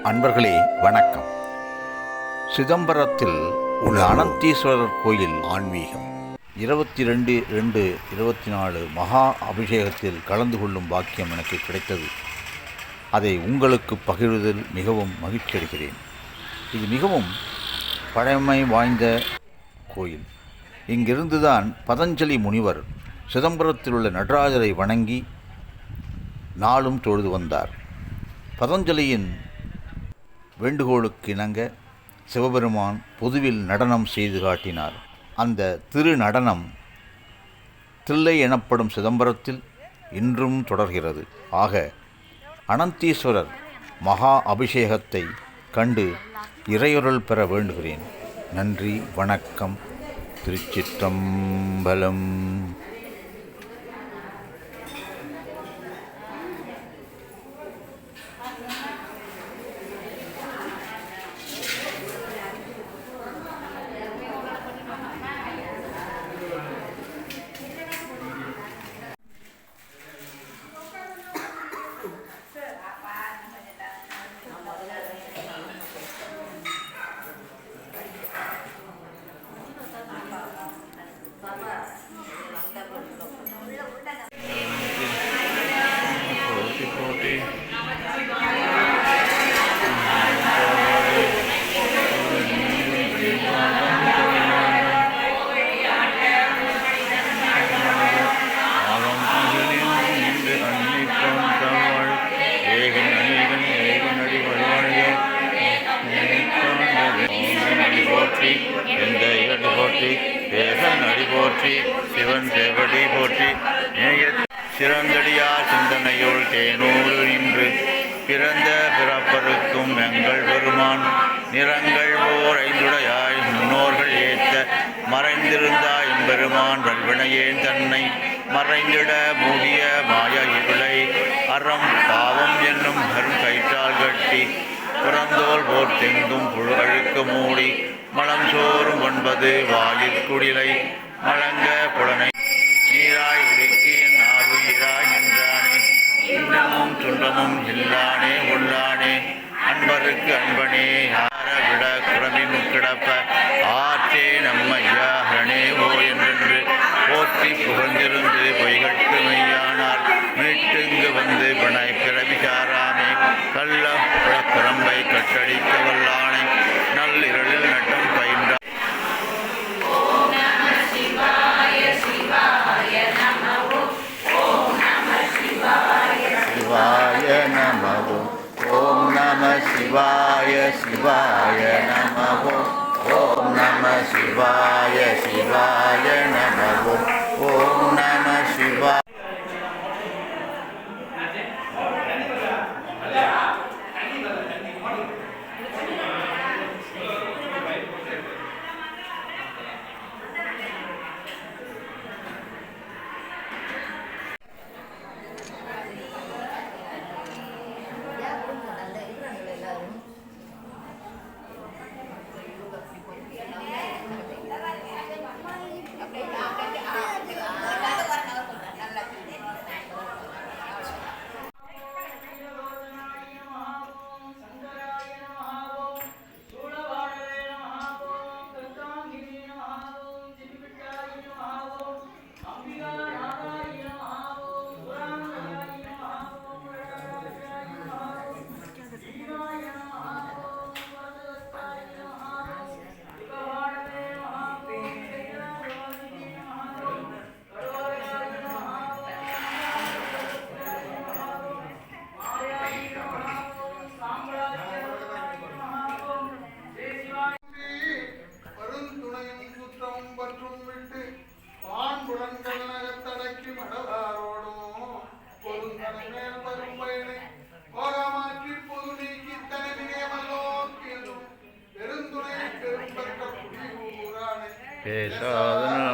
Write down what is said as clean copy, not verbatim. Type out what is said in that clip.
அன்பர்களே வணக்கம். சிதம்பரத்தில் உள்ள அனந்தீஸ்வரர் கோயில் ஆன்மீகம் 22/2/24 மகா அபிஷேகத்தில் கலந்து கொள்ளும் பாக்கியம் எனக்கு கிடைத்தது. அதை உங்களுக்கு பகிர்வதில் மிகவும் மகிழ்ச்சி அடைகிறேன். இது மிகவும் பழமை வாய்ந்த கோயில். இங்கிருந்துதான் பதஞ்சலி முனிவர் சிதம்பரத்தில் உள்ள நடராஜரை வணங்கி நாளும் தொழுது வந்தார். பதஞ்சலியின் வேண்டுகோளுக்கு இணங்க சிவபெருமான் பொதுவில் நடனம் செய்து காட்டினார். அந்த திரு நடனம் தில்லை எனப்படும் சிதம்பரத்தில் இன்றும் தொடர்கிறது. ஆக அனந்தீஸ்வரர் மகா அபிஷேகத்தை கண்டு இறையொருள் பெற வேண்டுகிறேன். நன்றி, வணக்கம். திருச்சிற்றம்பலம். போற்றி சிவன் செவடி போற்றி சிறந்தடியார் சிந்தனையுள் தேனூறு நின்று பிறந்த பிறப்பருக்கும் எங்கள் பெருமான் நிறங்கள் ஓர் ஐந்துடையாய் முன்னோர்கள் ஏத்த மறைந்திருந்தாய் எம்பெருமான் வல்வினையேன் தன்னை மறைந்திட மூடிய மாய இருளை அறம் பாவம் என்னும் அரும் கயிற்றால் கட்டி புறந்தோல் போர் தெங்கும் புழு அழுக்க மூடி மலம் சோறும் 9 வாயிற்குடிலை மழங்க புலனை நீராய் உடுக்கி என் ஆறுயிராய் நின்றானே இன்னமும் துன்பமும் இல்லானே உள்ளானே அன்பருக்கு அன்பனே யார விட குடமி முக்கிடப்ப ஆற்றே நம்மையாரணே ஓ என்றென்று போற்றி புகழ்ந்திருந்து பொய்கட்டு மெய்யானார் மீட்டுங்கு வந்து பிணை பிறவிசாராமே கள்ள புறம்பை கட்டடிக்க வல்லானை நள்ளிரளில் நட்டம் பயின்றார். சிவாய நமோ ஓம் நம சிவாய சிவாய நமோ ஓம் நம சிவாய சிவாய நமோ ஓம் நம சிவாய. பேசாதன